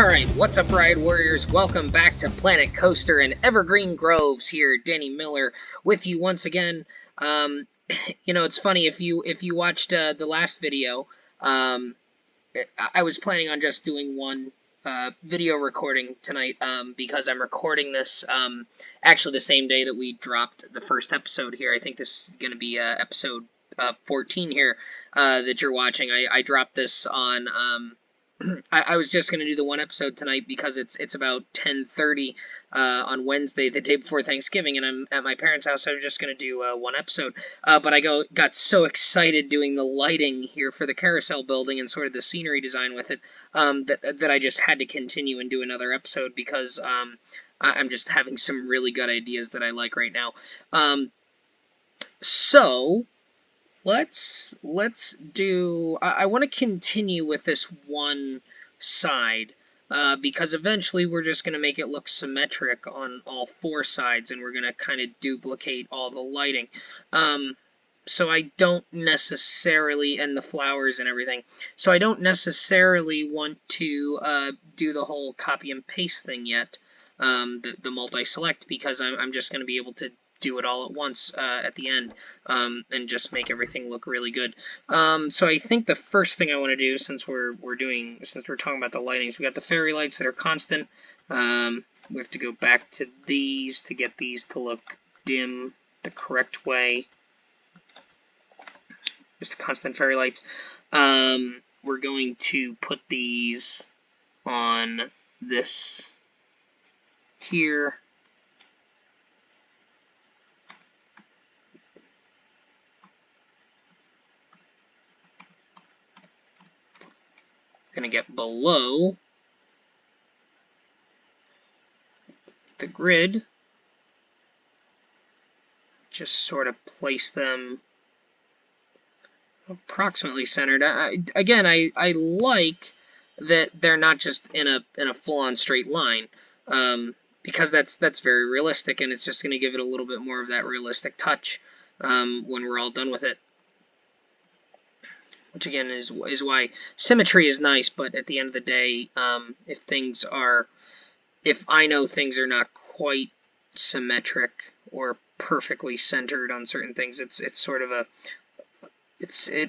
Alright, what's up, Ride Warriors? Welcome back to Planet Coaster and Evergreen Groves here. Danny Miller with you once again. It's funny, if you watched the last video, I was planning on just doing one video recording tonight, because I'm recording this actually the same day that we dropped the first episode here. I think this is going to be episode 14 here that you're watching. I dropped this on... I was just going to do the one episode tonight because it's about 10:30 on Wednesday, the day before Thanksgiving, and I'm at my parents' house. So I was just going to do one episode, but I got so excited doing the lighting here for the carousel building and sort of the scenery design with it, that I just had to continue and do another episode because I'm just having some really good ideas that I like right now. So let's do... I want to continue with this one side, because eventually we're just going to make it look symmetric on all four sides, and we're going to kind of duplicate all the lighting. So I don't necessarily... and the flowers and everything. So I don't necessarily want to do the whole copy and paste thing yet, the multi-select, because I'm just going to be able to do it all at once at the end, and just make everything look really good. So I think the first thing I want to do, since we're talking about the lightings, we got the fairy lights that are constant. We have to go back to these to get these to look dim the correct way. Just the constant fairy lights. We're going to put these on this here. Going to get below the grid, just sort of place them approximately centered. Again, I like that they're not just in a full-on straight line, because that's very realistic, and it's just going to give it a little bit more of that realistic touch when we're all done with it. Which again is why symmetry is nice, but at the end of the day, if I know things are not quite symmetric or perfectly centered on certain things, it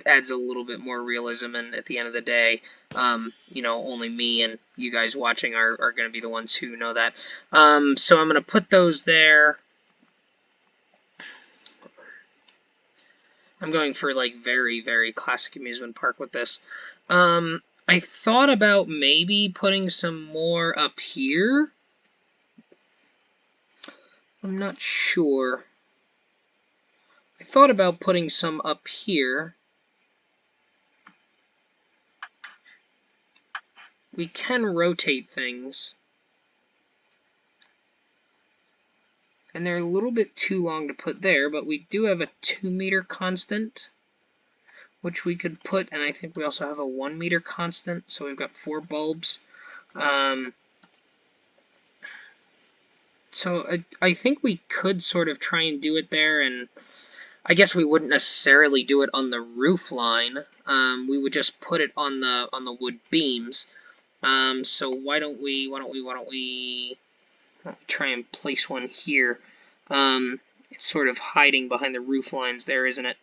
adds a little bit more realism, and at the end of the day, only me and you guys watching are going to be the ones who know that. So I'm going to put those there. I'm going for, like, very, very classic amusement park with this. I thought about maybe putting some more up here. I'm not sure. I thought about putting some up here. We can rotate things. And they're a little bit too long to put there, but we do have a 2-meter constant, which we could put, and I think we also have a 1-meter constant, so we've got 4 bulbs. So I think we could sort of try and do it there, and I guess we wouldn't necessarily do it on the roof line. We would just put it on the wood beams. So why don't we try and place one here? It's sort of hiding behind the roof lines there, isn't it?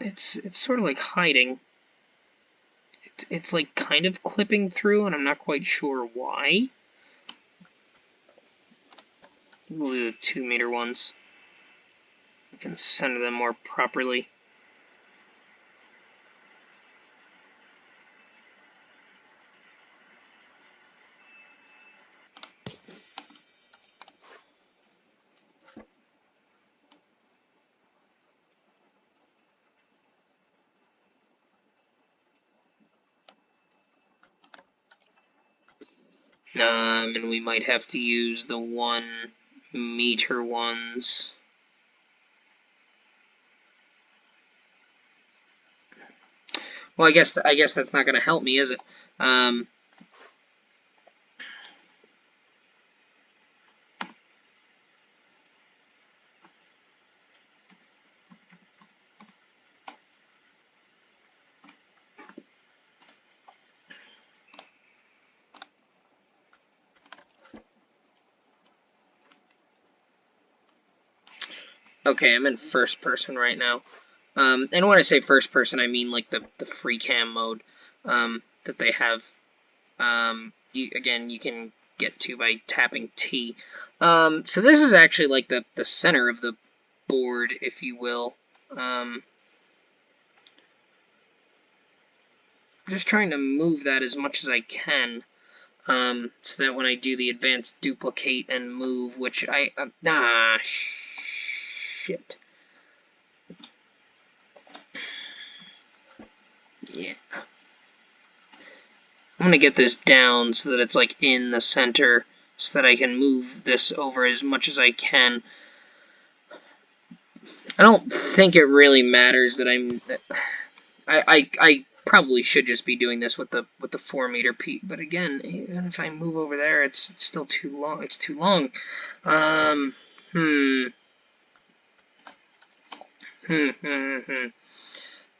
It's sort of like hiding. It's like kind of clipping through, and I'm not quite sure why. We'll do the 2-meter ones. We can center them more properly. And we might have to use the 1-meter ones. Well, I guess that's not going to help me, is it? Okay, I'm in first person right now. And when I say first person, I mean like the free cam mode that they have. Again, you can get to by tapping T. So this is actually like the center of the board, if you will. I'm just trying to move that as much as I can. So that when I do the advanced duplicate and move, which shit. Yeah. I'm gonna get this down so that it's like in the center, so that I can move this over as much as I can. I don't think it really matters that I probably should just be doing this with the 4-meter peak, but again, even if I move over there, it's still too long. It's too long.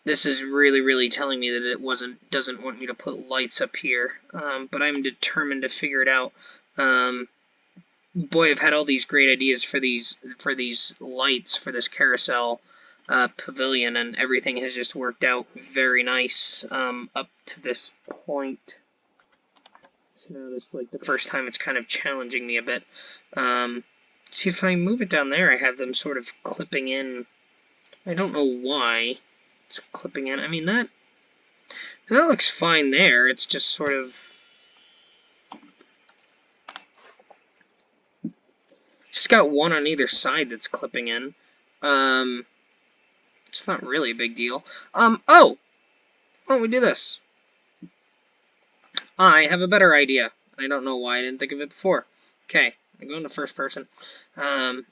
This is really telling me that it doesn't want me to put lights up here, but I'm determined to figure it out. Boy, I've had all these great ideas for these lights for this carousel pavilion, and everything has just worked out very nice up to this point. So now this is like the first time it's kind of challenging me a bit. See, if I move it down there, I have them sort of clipping in. I don't know why it's clipping in. I mean, that looks fine there. It's just sort of just got one on either side that's clipping in. It's not really a big deal. Oh! Why don't we do this? I have a better idea. I don't know why I didn't think of it before. Okay, I'm going to first person. I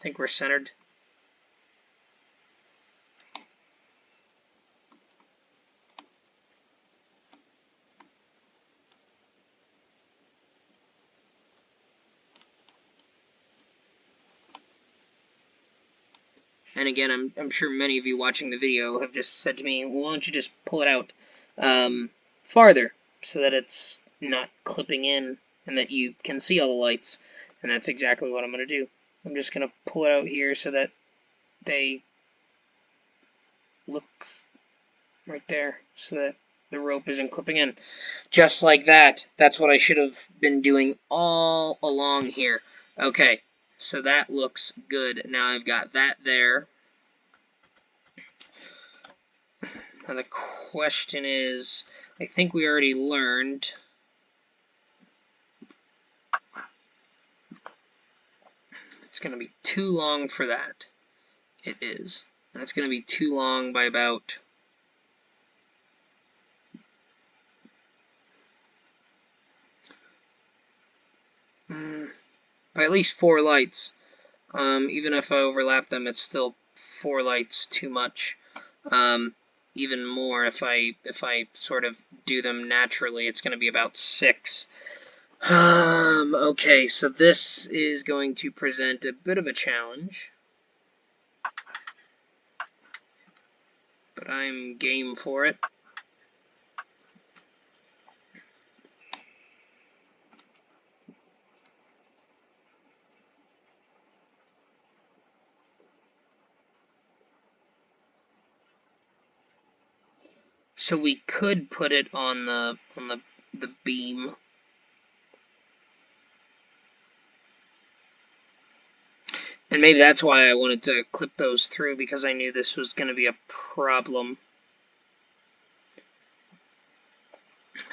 think we're centered. And again, I'm sure many of you watching the video have just said to me, well, why don't you just pull it out farther so that it's not clipping in and that you can see all the lights. And that's exactly what I'm going to do. I'm just going to pull it out here so that they look right there, so that the rope isn't clipping in. Just like that. That's what I should have been doing all along here. Okay, so that looks good. Now I've got that there. Now the question is, I think we already learned. It's going to be too long for that. It is. And it's going to be too long by about... by at least 4 lights. Even if I overlap them, it's still 4 lights too much. Even more if I sort of do them naturally, it's going to be about 6. Okay, so this is going to present a bit of a challenge, but I'm game for it. So we could put it on the beam. And maybe that's why I wanted to clip those through, because I knew this was going to be a problem.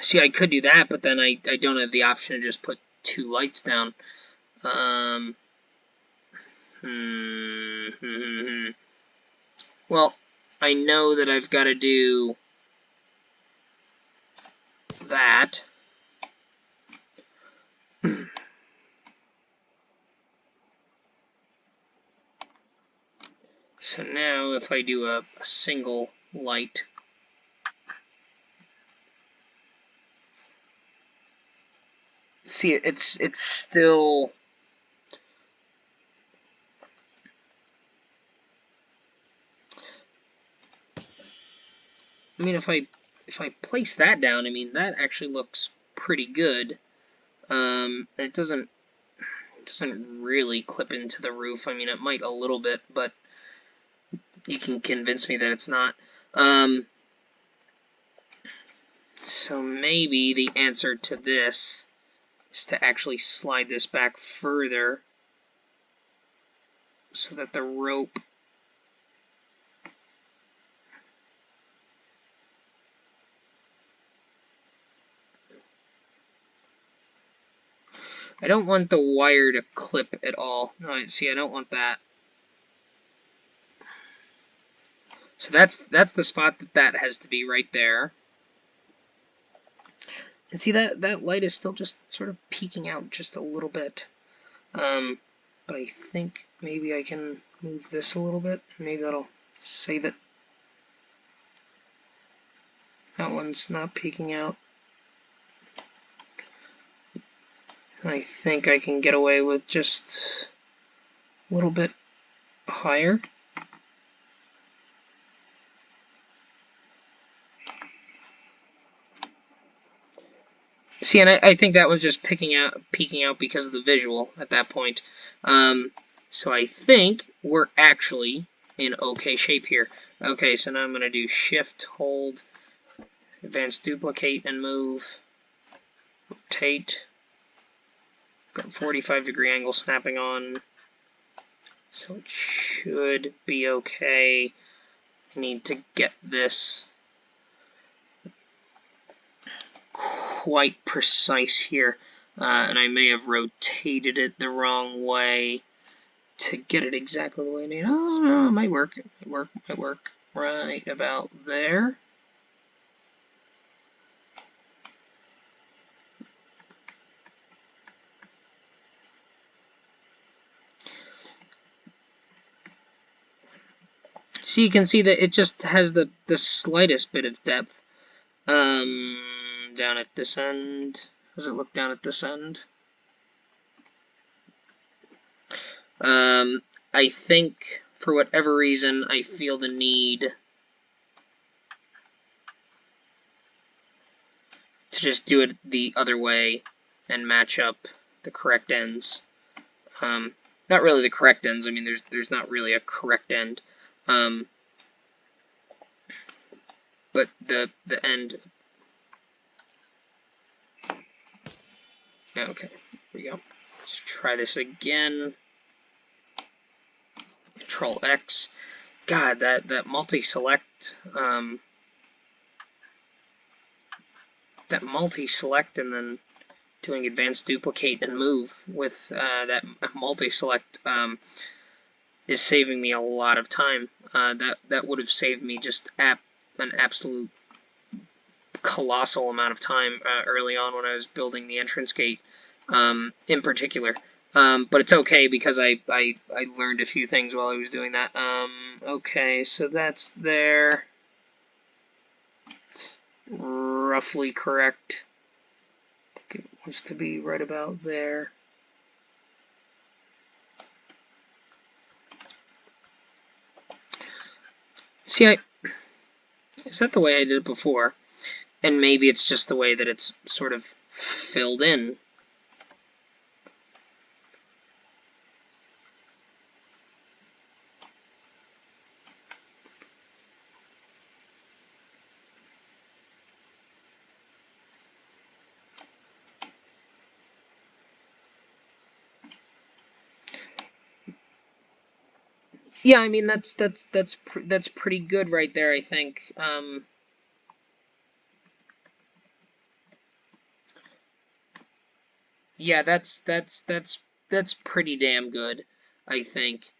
See, I could do that, but then I don't have the option to just put 2 lights down. Well, I know that I've got to do that. So now if I do a single light, see, it's still... I mean, if I place that down, I mean, that actually looks pretty good. It doesn't really clip into the roof. I mean, it might a little bit, but you can convince me that it's not. So maybe the answer to this is to actually slide this back further so that the rope I don't want the wire to clip at all. No, see, I don't want that. So that's the spot that has to be right there. And see, that light is still just sort of peeking out just a little bit. But I think maybe I can move this a little bit. Maybe that'll save it. That one's not peeking out. And I think I can get away with just a little bit higher. See, and I think that was just peeking out because of the visual at that point. So I think we're actually in okay shape here. Okay, so now I'm going to do Shift, Hold, Advanced Duplicate, and Move. Rotate. Got a 45-degree angle snapping on. So it should be okay. I need to get this quite precise here, and I may have rotated it the wrong way to get it exactly the way I need. Oh no, it might work. It might work right about there. So you can see that it just has the slightest bit of depth. Down at this end. Does it look down at this end? I think, for whatever reason, I feel the need to just do it the other way and match up the correct ends. Not really the correct ends. I mean, there's not really a correct end. But the end. Okay, here we go. Let's try this again. Control X. God, that multi-select, that multi-select and then doing Advanced Duplicate and Move with that multi-select is saving me a lot of time. That would have saved me just an absolute colossal amount of time early on when I was building the entrance gate, in particular. But it's okay because I learned a few things while I was doing that. Okay, so that's there. It's roughly correct. I think it wants to be right about there. See, is that the way I did it before? And maybe it's just the way that it's sort of filled in. Yeah, I mean that's pretty good right there, I think. Yeah, that's pretty damn good, I think.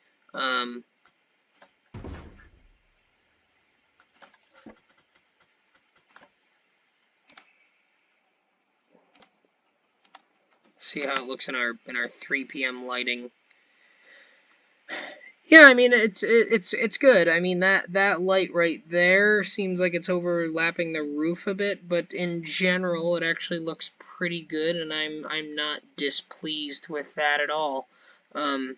See how it looks in our 3 p.m. lighting. Yeah, I mean it's good. I mean that light right there seems like it's overlapping the roof a bit, but in general it actually looks pretty good, and I'm not displeased with that at all. I'm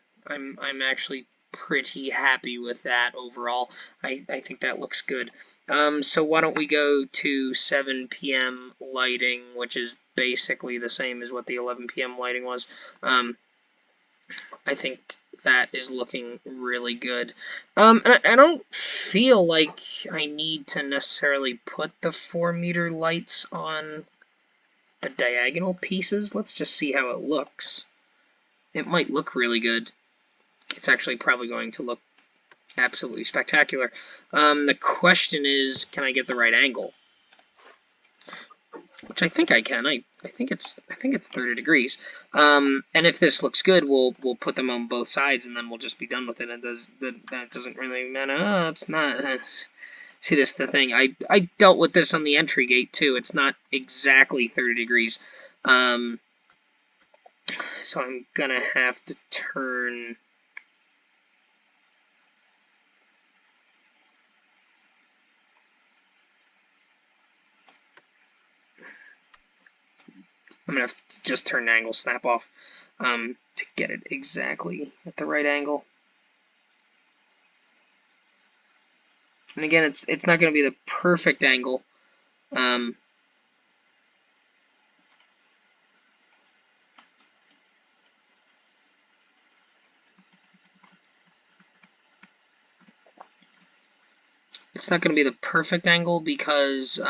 actually pretty happy with that overall. I think that looks good. So why don't we go to 7 p.m. lighting, which is basically the same as what the 11 p.m. lighting was. I think that is looking really good. And I don't feel like I need to necessarily put the 4-meter lights on the diagonal pieces. Let's just see how it looks. It might look really good. It's actually probably going to look absolutely spectacular. The question is, can I get the right angle? Which I think I can. I think it's 30 degrees. And if this looks good, we'll put them on both sides, and then we'll just be done with it. And that doesn't really matter. Oh, it's not. See, this is the thing. I dealt with this on the entry gate too. It's not exactly 30 degrees. So I'm gonna have to turn. I'm gonna have to just turn the angle snap off to get it exactly at the right angle. And again, it's not going to be the perfect angle. It's not going to be the perfect angle because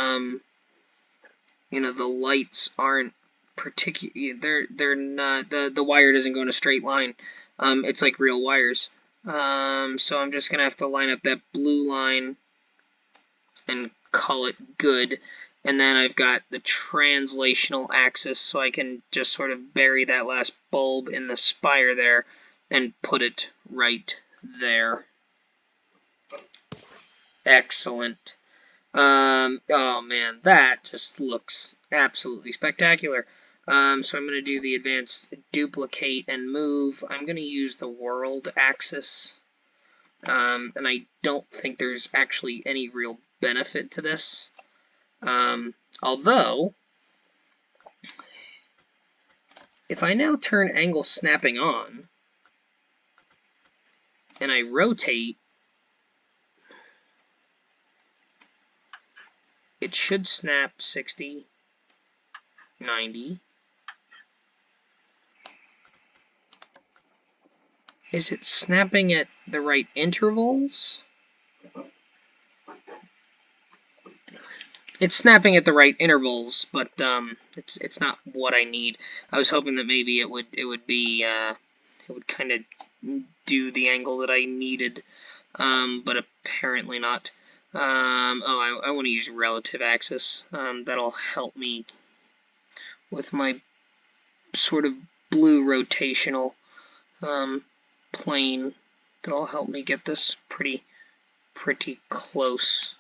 you know, the lights aren't particular. They're not, the wire doesn't go in a straight line. It's like real wires. So I'm just gonna have to line up that blue line and call it good. And then I've got the translational axis, so I can just sort of bury that last bulb in the spire there and put it right there. Excellent. Oh man, that just looks absolutely spectacular. So I'm going to do the advanced duplicate and move. I'm going to use the world axis. And I don't think there's actually any real benefit to this. Although, if I now turn angle snapping on, and I rotate, it should snap 60, 90. Is it snapping at the right intervals? It's snapping at the right intervals, but it's not what I need. I was hoping that maybe it would be it would kind of do the angle that I needed, but apparently not. Oh, I want to use relative axis. That'll help me with my sort of blue rotational plane. That'll help me get this pretty close.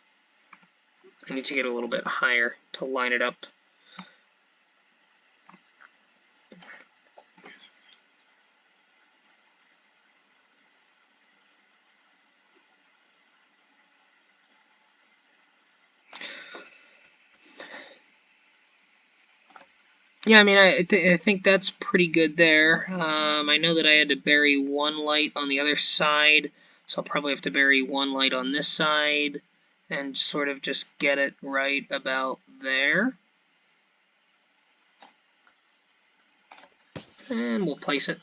I need to get a little bit higher to line it up. Yeah, I mean, I think that's pretty good there. I know that I had to bury one light on the other side, so I'll probably have to bury one light on this side and sort of just get it right about there. And we'll place it.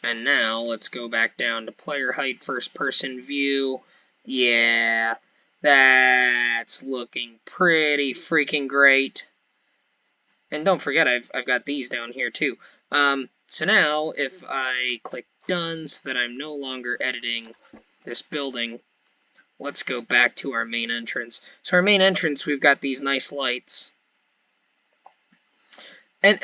And now let's go back down to player height, first person view. Yeah, that's looking pretty freaking great. And don't forget, I've got these down here too. So now, if I click done so that I'm no longer editing this building, let's go back to our main entrance. So our main entrance, we've got these nice lights. And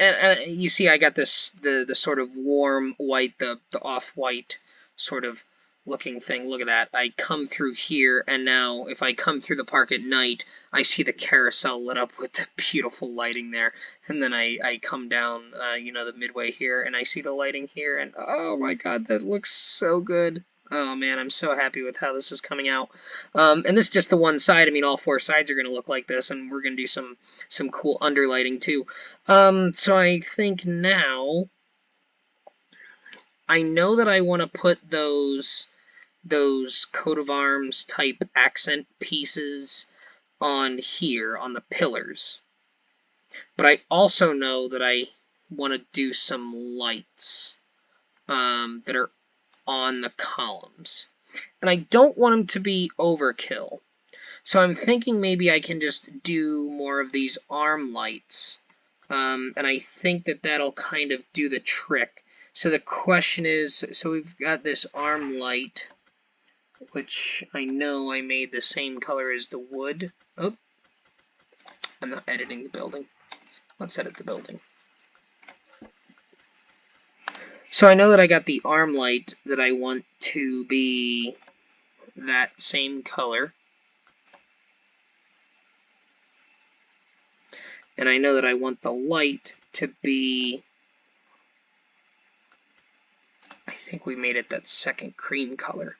you see I got this, the sort of warm white, the off-white sort of looking thing. Look at that. I come through here, and now if I come through the park at night, I see the carousel lit up with the beautiful lighting there. And then I come down, you know, the midway here, and I see the lighting here, and oh my god, that looks so good. Oh man, I'm so happy with how this is coming out. And this is just the one side. I mean, all four sides are going to look like this, and we're going to do some cool underlighting too. So I think now I know that I want to put those coat of arms type accent pieces on here on the pillars. But I also know that I want to do some lights that are on the columns. And I don't want them to be overkill. So I'm thinking maybe I can just do more of these arm lights. And I think that that'll kind of do the trick. So the question is, so we've got this arm light, which I know I made the same color as the wood. Oh, I'm not editing the building. Let's edit the building. So I know that I got the arm light that I want to be that same color. And I know that I want the light to be, I think we made it that second cream color.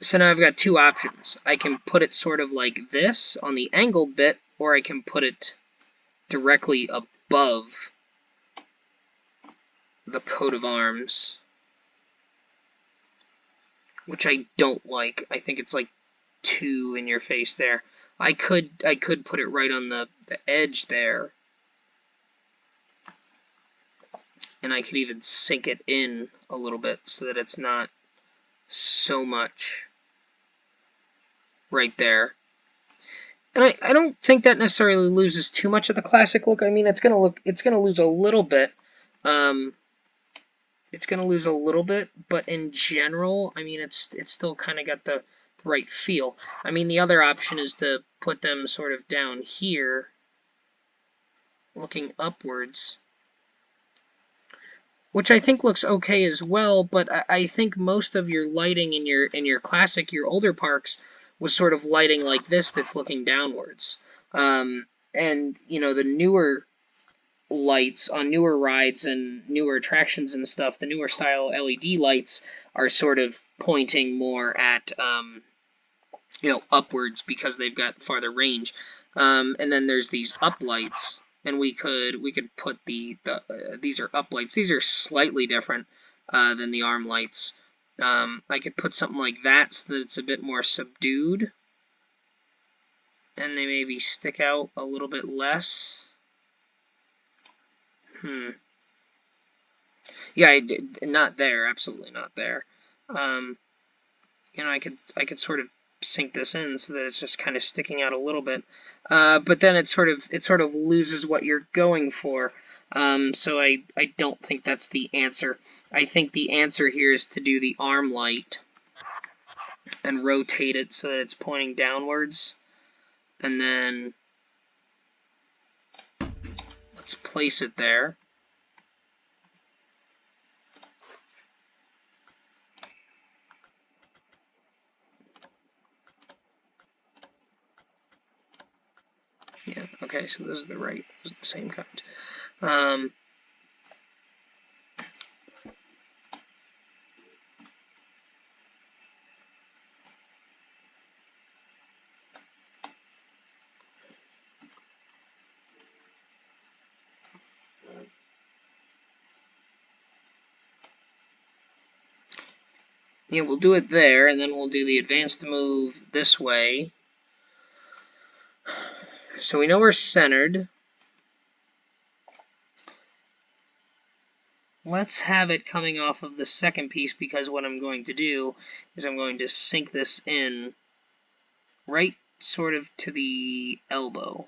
So now I've got two options. I can put it sort of like this on the angled bit, or I can put it directly above the coat of arms, which I don't like. I think it's like too in your face there. I could put it right on the edge there, and I could even sink it in a little bit so that it's not so much right there. And I don't think that necessarily loses too much of the classic look. I mean, it's gonna lose a little bit. It's gonna lose a little bit, but in general, I mean, it's still kind of got the right feel. I mean, the other option is to put them sort of down here, looking upwards, which I think looks okay as well. But I think most of your lighting in your classic, your older parks, was sort of lighting like this that's looking downwards. And you know, the newer lights on newer rides and newer attractions and stuff, the newer style LED lights are sort of pointing more at you know, upwards because they've got farther range. And then there's these up lights, and we could put these are up lights. These are slightly different than the arm lights. I could put something like that so that it's a bit more subdued, and they maybe stick out a little bit less. Yeah, not there. Absolutely not there. You know, I could sort of sink this in so that it's just kind of sticking out a little bit. But then it sort of loses what you're going for. So I don't think that's the answer. I think the answer here is to do the arm light and rotate it so that it's pointing downwards. And then let's place it there. Yeah, okay, so those are those are the same kind. Yeah, we'll do it there, and then we'll do the advanced move this way. So we know we're centered. Let's have it coming off of the second piece, because what I'm going to do is I'm going to sink this in right sort of to the elbow.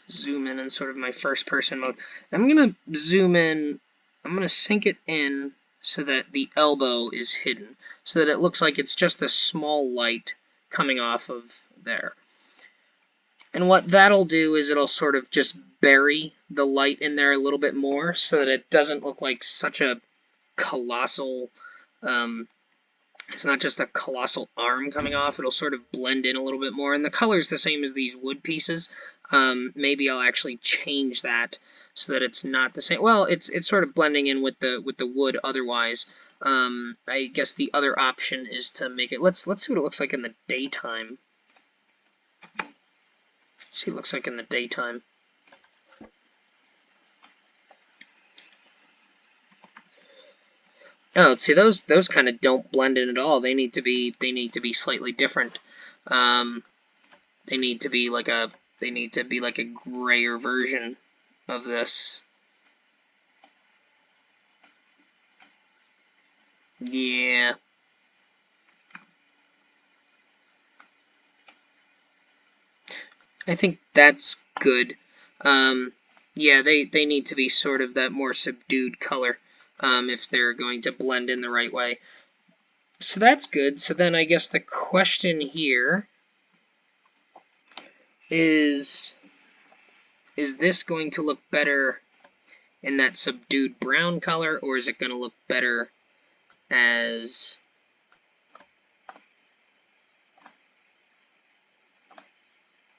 Zoom in sort of my first person mode. I'm going to zoom in, I'm going to sink it in so that the elbow is hidden, so that it looks like it's just a small light coming off of there. And what that'll do is it'll sort of just bury the light in there a little bit more so that it doesn't look like such a colossal, it's not just a colossal arm coming off. It'll sort of blend in a little bit more. And the color's the same as these wood pieces. Maybe I'll actually change that so that it's not the same. Well, it's sort of blending in with the wood otherwise. I guess the other option is to make it, let's see what it looks like in the daytime. See what it looks like in the daytime. Oh, see, those kind of don't blend in at all. They need to be slightly different. They need to be like a grayer version. of this. Yeah. I think that's good. Yeah, they need to be sort of that more subdued color if they're going to blend in the right way. So that's good. So then I guess the question here is this going to look better in that subdued brown color, or is it going to look better as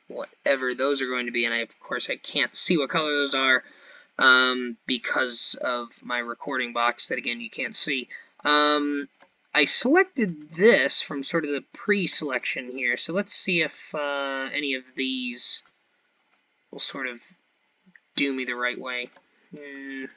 whatever those are going to be? And of course I can't see what color those are because of my recording box that, again, you can't see. I selected this from sort of the pre-selection here, so let's see if any of these will sort of do me the right way. I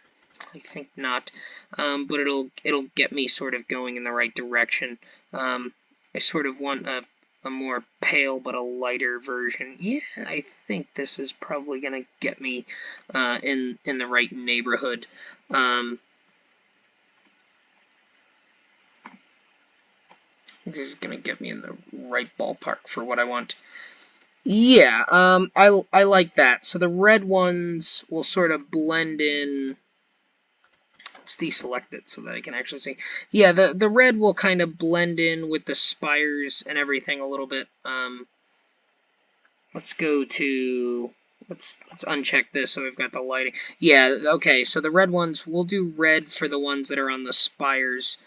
think not, but it'll get me sort of going in the right direction. I sort of want a more pale but a lighter version. Yeah, I think this is probably gonna get me in the right neighborhood. This is gonna get me in the right ballpark for what I want. Yeah, I like that. So the red ones will sort of blend in. Let's deselect it so that I can actually see. Yeah, the red will kind of blend in with the spires and everything a little bit. Let's go to let's uncheck this so we've got the lighting. Yeah, okay. So the red ones, we'll do red for the ones that are on the spires,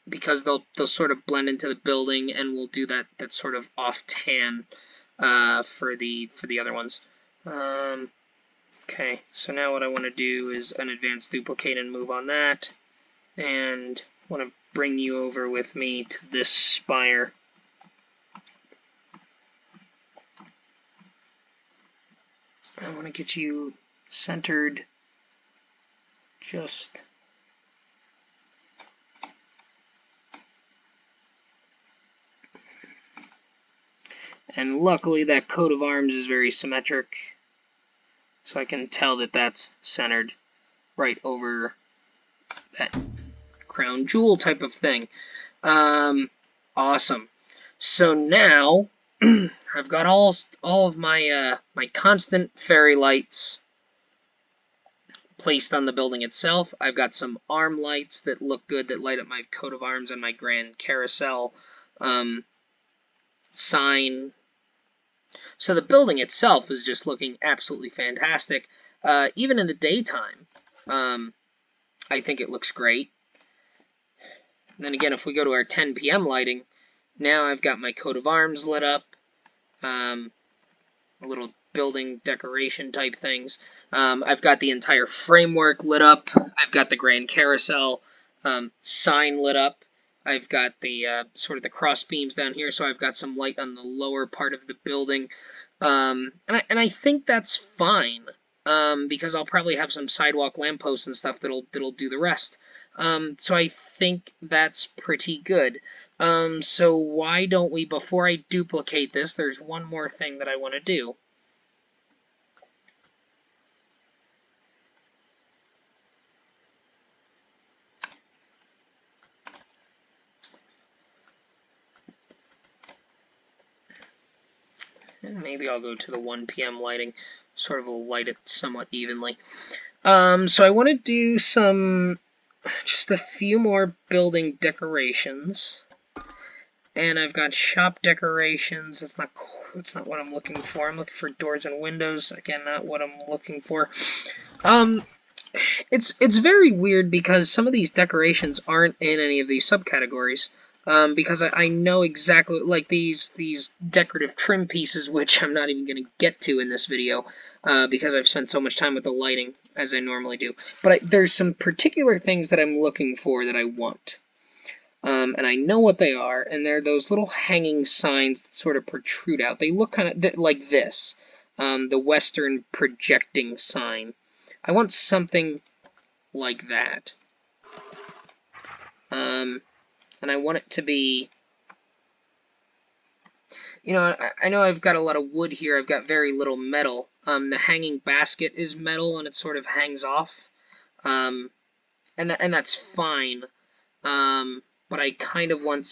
because they'll sort of blend into the building, and we'll do that sort of off tan for the other ones. Okay, so now what I want to do is an advanced duplicate and move on that, and I want to bring you over with me to this spire. I want to get you centered just and luckily that coat of arms is very symmetric, so I can tell that that's centered right over that crown jewel type of thing. Awesome. So now I've got all of my my constant fairy lights placed on the building itself. I've got some arm lights that look good, that light up my coat of arms and my Grand Carousel sign. So the building itself is just looking absolutely fantastic. Even in the daytime, I think it looks great. And then again, if we go to our 10 p.m. lighting, now I've got my coat of arms lit up, a little building decoration type things. I've got the entire framework lit up. I've got the Grand Carousel sign lit up. I've got the sort of the cross beams down here, so I've got some light on the lower part of the building. And I think that's fine, because I'll probably have some sidewalk lampposts and stuff that'll do the rest. So I think that's pretty good. So why don't we, before I duplicate this, there's one more thing that I want to do. And maybe I'll go to the 1 p.m. lighting, sort of will light it somewhat evenly. So I want to do just a few more building decorations. And I've got shop decorations. That's not what I'm looking for. I'm looking for doors and windows. Again, not what I'm looking for. It's very weird because some of these decorations aren't in any of these subcategories. Because I know exactly, like these decorative trim pieces, which I'm not even going to get to in this video, because I've spent so much time with the lighting, as I normally do. But there's some particular things that I'm looking for that I want. And I know what they are, and they're those little hanging signs that sort of protrude out. They look kind of like this, the Western projecting sign. I want something like that. And I want it to be, you know, I know I've got a lot of wood here. I've got very little metal. The hanging basket is metal and it sort of hangs off. And that's fine. But I kind of want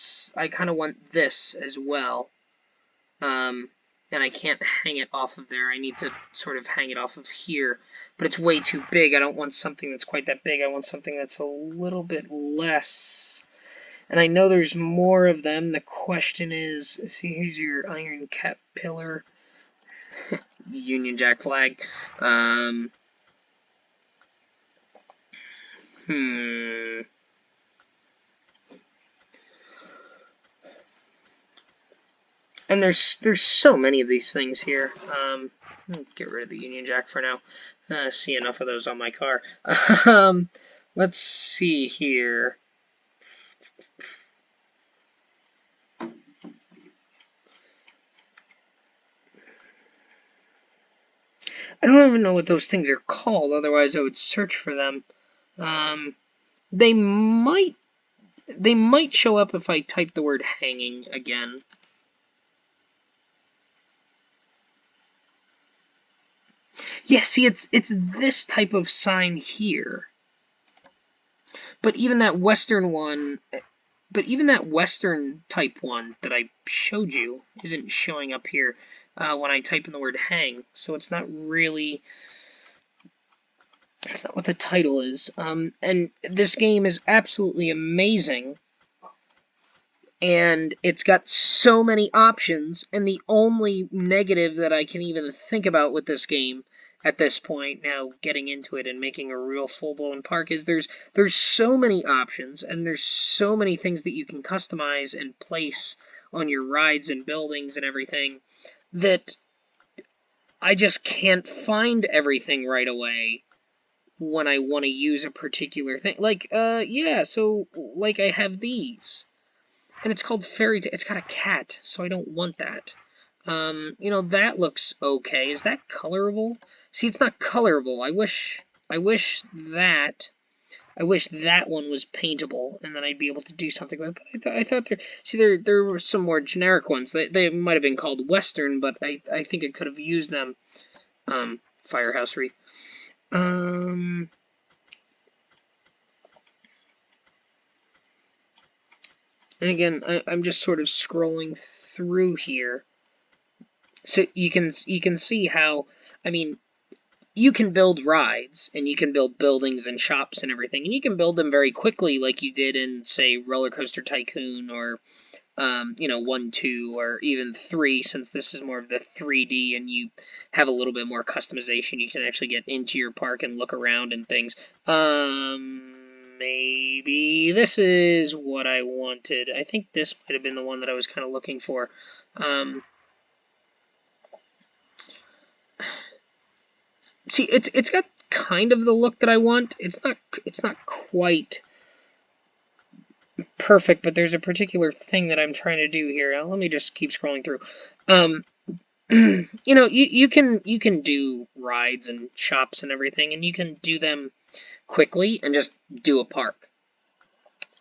this as well. And I can't hang it off of there. I need to sort of hang it off of here. But it's way too big. I don't want something that's quite that big. I want something that's a little bit less. And I know there's more of them. The question is, see, here's your iron cap pillar. Union Jack flag. And there's so many of these things here. Get rid of the Union Jack for now. See enough of those on my car. Let's see here. I don't even know what those things are called, otherwise I would search for them. They might show up if I type the word hanging again. Yeah, see, it's this type of sign here. But even that Western one, type one that I showed you isn't showing up here when I type in the word hang. So it's not really, that's not what the title is. And this game is absolutely amazing. And it's got so many options, and the only negative that I can even think about with this game at this point, now getting into it and making a real full-blown park, is there's so many options, and there's so many things that you can customize and place on your rides and buildings and everything, that I just can't find everything right away when I want to use a particular thing. Like, yeah, so, like, I have these. And it's called Fairy Tale. It's got a cat, so I don't want that. You know, that looks okay. Is that colorable? See, it's not colorable. I wish that one was paintable, and then I'd be able to do something with it. But I thought there were some more generic ones. They might have been called Western, but I think I could have used them. Firehouse Wreath. And again, I'm just sort of scrolling through here. So you can see how, I mean, you can build rides, and you can build buildings and shops and everything, and you can build them very quickly like you did in, say, Roller Coaster Tycoon, or, you know, 1, 2, or even 3, since this is more of the 3D, and you have a little bit more customization. You can actually get into your park and look around and things. Maybe this is what I wanted. I think this might have been the one that I was kind of looking for. See, it's got kind of the look that I want. It's not quite perfect, but there's a particular thing that I'm trying to do here. Now, let me just keep scrolling through. You know, you can do rides and shops and everything, and you can do them quickly and just do a park,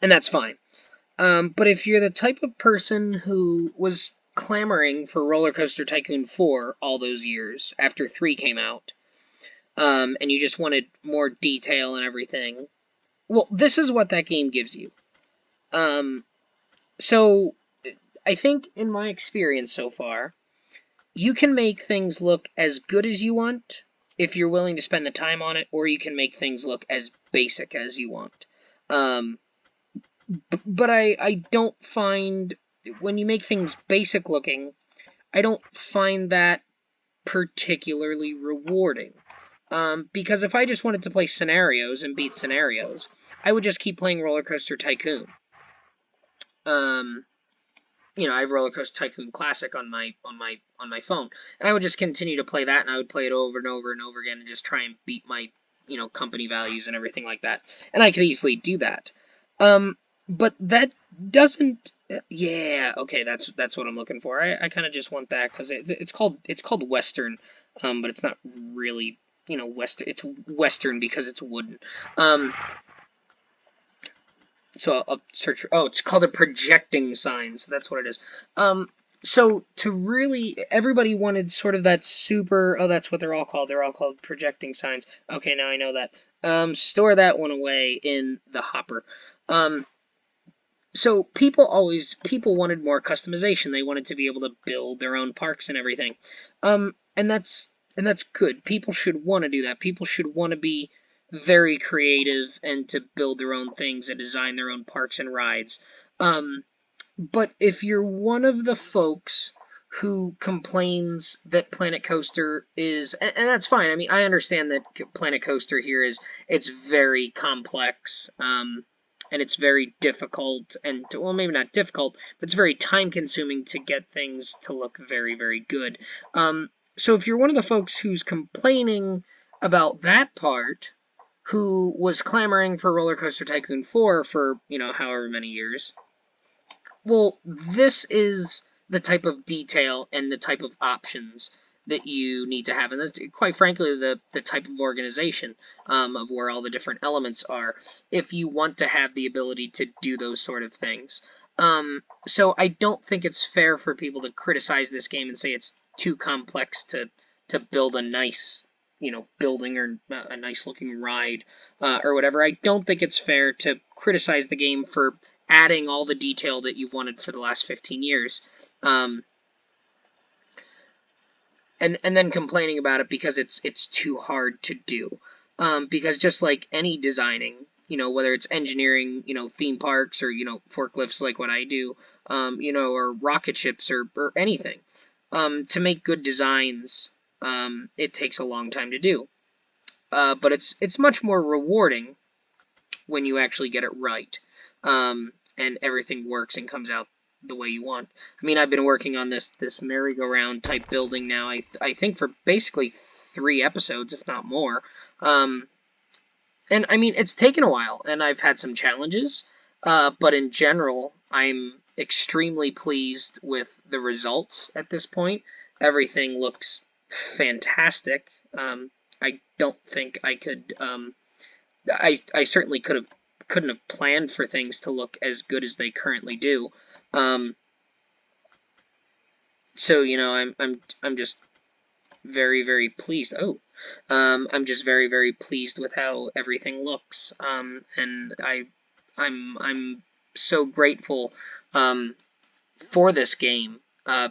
and that's fine. But if you're the type of person who was clamoring for Roller Coaster Tycoon 4 all those years after 3 came out, and you just wanted more detail and everything, well, this is what that game gives you. So I think in my experience so far, you can make things look as good as you want if you're willing to spend the time on it, or you can make things look as basic as you want. But I don't find, when you make things basic looking, I don't find that particularly rewarding. Because if I just wanted to play scenarios and beat scenarios, I would just keep playing Roller Coaster Tycoon. You know, I have Roller Coaster Tycoon Classic on my phone, and I would just continue to play that, and I would play it over and over and over again, and just try and beat my, you know, company values and everything like that. And I could easily do that. But that doesn't. Yeah, okay, that's what I'm looking for. I kind of just want that because it's called Western, but it's not really, you know, Western. It's Western because it's wooden. So I'll search for, oh, it's called a projecting sign, so that's what it is. So to really, everybody wanted sort of that super, oh, that's what they're all called. They're all called projecting signs. Okay, now I know that. Store that one away in the hopper. Um, so people wanted more customization. They wanted to be able to build their own parks and everything. And that's good. People should want to do that. People should want to be very creative and to build their own things and design their own parks and rides. Um, but if you're one of the folks who complains that Planet Coaster is, and that's fine. I mean, I understand that Planet Coaster here is it's very complex, and it's very difficult, and well, maybe not difficult, but it's very time consuming to get things to look very, very good. So if you're one of the folks who's complaining about that part, who was clamoring for Roller Coaster Tycoon 4 for, however many years, well, this is the type of detail and the type of options that you need to have, and that's quite frankly the type of organization of where all the different elements are, if you want to have the ability to do those sort of things. So I don't think it's fair for people to criticize this game and say it's too complex to build a nice building or a nice looking ride or whatever. I don't think it's fair to criticize the game for adding all the detail that you've wanted for the last 15 years, and then complaining about it because it's too hard to do. Because just like any designing, whether it's engineering, theme parks or forklifts like what I do, or rocket ships or anything, to make good designs, it takes a long time to do. But it's much more rewarding when you actually get it right, and everything works and comes out the way you want. I mean, I've been working on this merry-go-round type building now, I think for basically 3 episodes, if not more. And I mean, it's taken a while, and I've had some challenges, but in general, I'm extremely pleased with the results at this point. Everything looks fantastic. I don't think I could I certainly couldn't have planned for things to look as good as they currently do. Um, so I'm just very, very pleased. I'm just very, very pleased with how everything looks. And I'm so grateful for this game,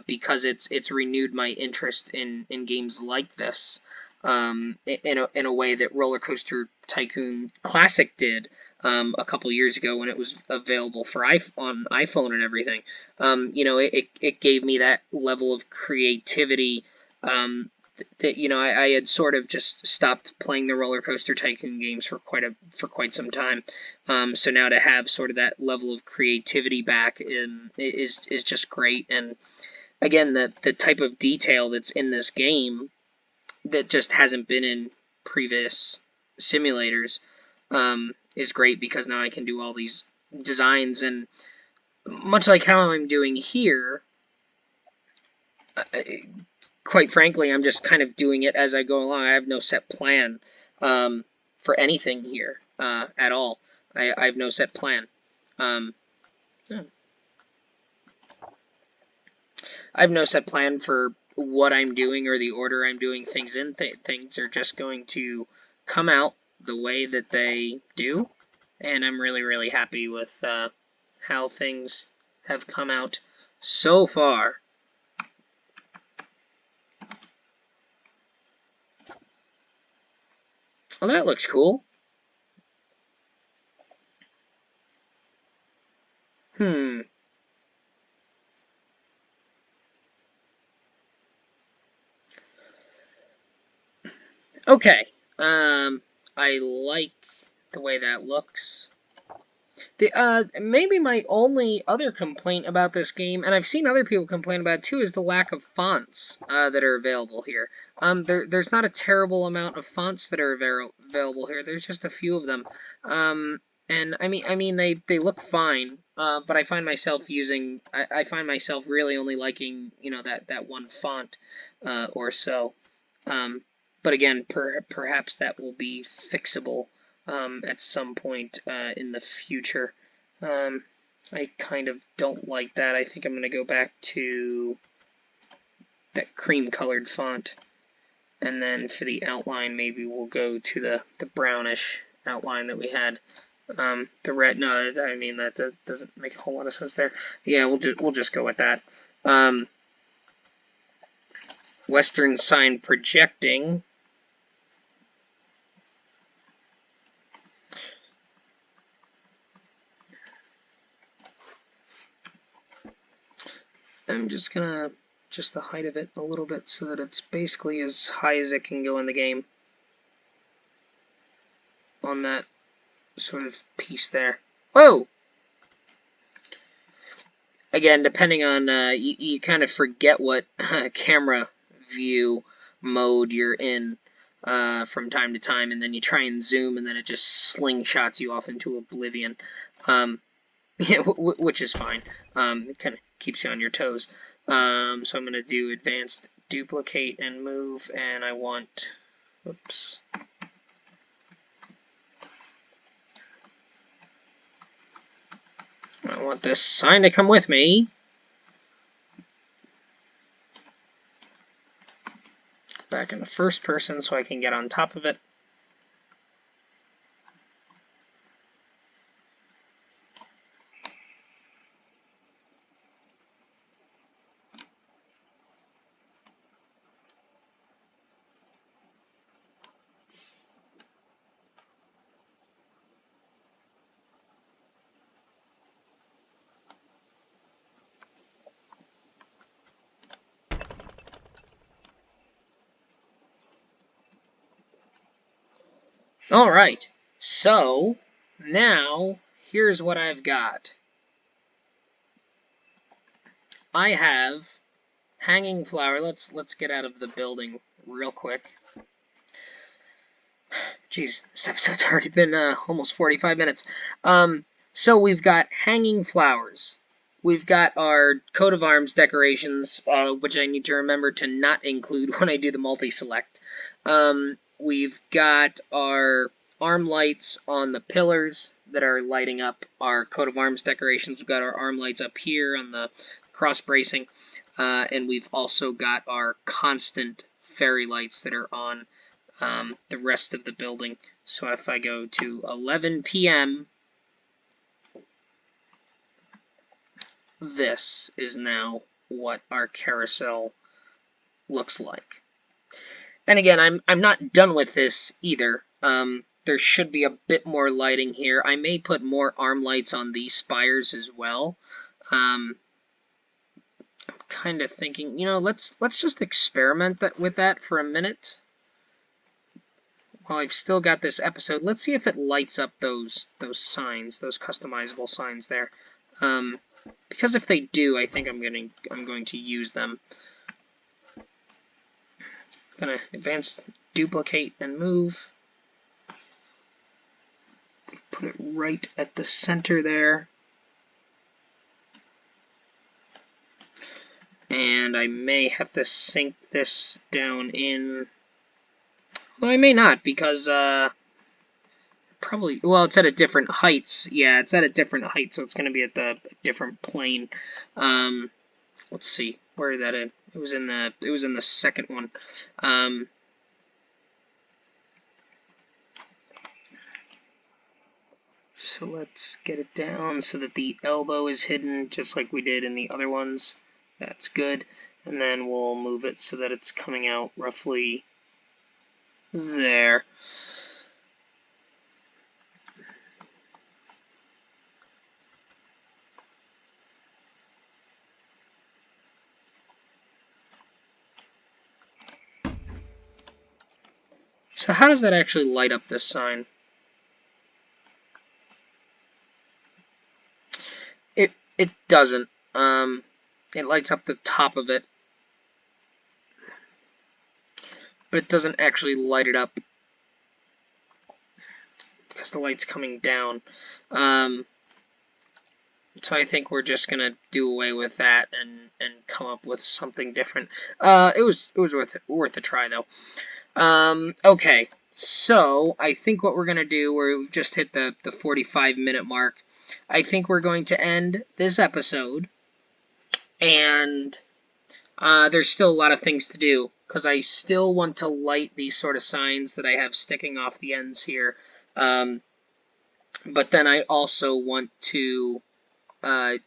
because it's renewed my interest in games like this, in a way that Roller Coaster Tycoon Classic did a couple years ago when it was available for on iPhone and everything. It gave me that level of creativity, that I had sort of just stopped playing the Roller Coaster Tycoon games for quite some time. So now to have sort of that level of creativity back is just great. And again, the type of detail that's in this game that just hasn't been in previous simulators, is great, because now I can do all these designs, and much like how I'm doing here, quite frankly, I'm just kind of doing it as I go along. I have no set plan for anything here at all. I have no set plan. Yeah. I have no set plan for what I'm doing or the order I'm doing things in. Things are just going to come out the way that they do, and I'm really, really happy with how things have come out so far. Well, that looks cool. Hmm. Okay. I like the way that looks. Maybe my only other complaint about this game, and I've seen other people complain about it too, is the lack of fonts that are available here. There's not a terrible amount of fonts that are available here. There's just a few of them. And I mean, they look fine, but I find myself I find myself really only liking, that one font, or so. Um, but again, perhaps that will be fixable at some point in the future. Um, I kind of don't like that. I think I'm going to go back to that cream-colored font. And then for the outline, maybe we'll go to the brownish outline that we had. The red, no, I mean, that doesn't make a whole lot of sense there. Yeah, we'll just go with that. Western sign projecting. I'm just gonna adjust the height of it a little bit so that it's basically as high as it can go in the game on that sort of piece there. Whoa! Again, depending on, you kind of forget what camera view mode you're in from time to time, and then you try and zoom, and then it just slingshots you off into oblivion, yeah, which is fine. It kind of keeps you on your toes. So I'm going to do advanced duplicate and move, and I want, oops. I want this sign to come with me. Back in the first person so I can get on top of it. Alright, so now here's what I've got. I have hanging flower. Let's get out of the building real quick. Jeez, this episode's already been almost 45 minutes. So we've got hanging flowers. We've got our coat of arms decorations, which I need to remember to not include when I do the multi-select. We've got our arm lights on the pillars that are lighting up our coat of arms decorations. We've got our arm lights up here on the cross bracing. And we've also got our constant fairy lights that are on the rest of the building. So if I go to 11 p.m., this is now what our carousel looks like. And again, I'm not done with this either. There should be a bit more lighting here. I may put more arm lights on these spires as well. I'm kind of thinking, you know, let's just experiment with that for a minute. While I've still got this episode, let's see if it lights up those signs, those customizable signs there. Because if they do, I think I'm going to use them. I'm gonna advance, duplicate, and move. Put it right at the center there. And I may have to sink this down in. Well, I may not, because probably, well, it's at a different heights. Yeah, it's at a different height, so it's going to be at the different plane. Let's see where that is. It was in the second one. So let's get it down so that the elbow is hidden, just like we did in the other ones. That's good. And then we'll move it so that it's coming out roughly there. So how does that actually light up this sign? It doesn't. It lights up the top of it, but it doesn't actually light it up because the light's coming down. So I think we're just gonna do away with that and come up with something different. It was worth a try though. Okay, So I think what we're going to do, we've just hit the 45-minute mark. I think we're going to end this episode, and there's still a lot of things to do, because I still want to light these sort of signs that I have sticking off the ends here. But then I also want to I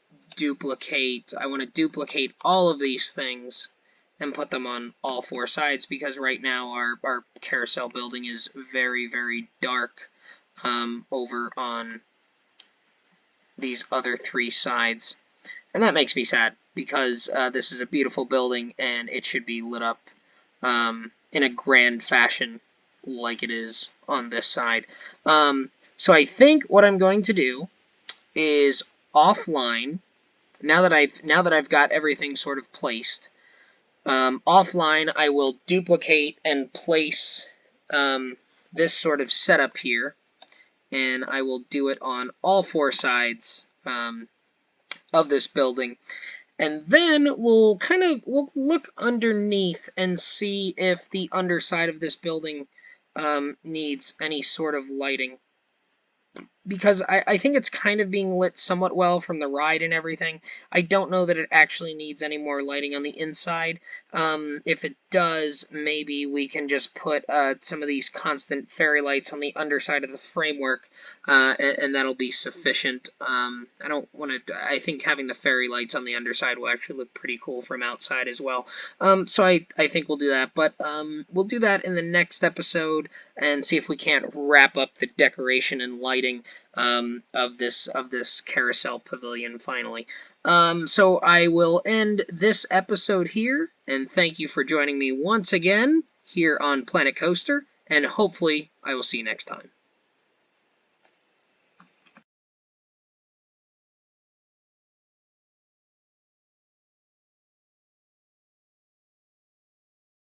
want to duplicate all of these things and put them on all four sides, because right now our carousel building is very, very dark over on these other three sides. And that makes me sad, because this is a beautiful building and it should be lit up in a grand fashion like it is on this side. So I think what I'm going to do is offline, now that I've got everything sort of placed, offline I will duplicate and place this sort of setup here, and I will do it on all four sides of this building. And then we'll look underneath and see if the underside of this building needs any sort of lighting, because I think it's kind of being lit somewhat well from the ride and everything. I don't know that it actually needs any more lighting on the inside. If it does, maybe we can just put some of these constant fairy lights on the underside of the framework, and that'll be sufficient. I think having the fairy lights on the underside will actually look pretty cool from outside as well. So I think we'll do that, but we'll do that in the next episode and see if we can't wrap up the decoration and lighting of this carousel pavilion finally. So I will end this episode here, and thank you for joining me once again here on Planet Coaster, and hopefully I will see you next time.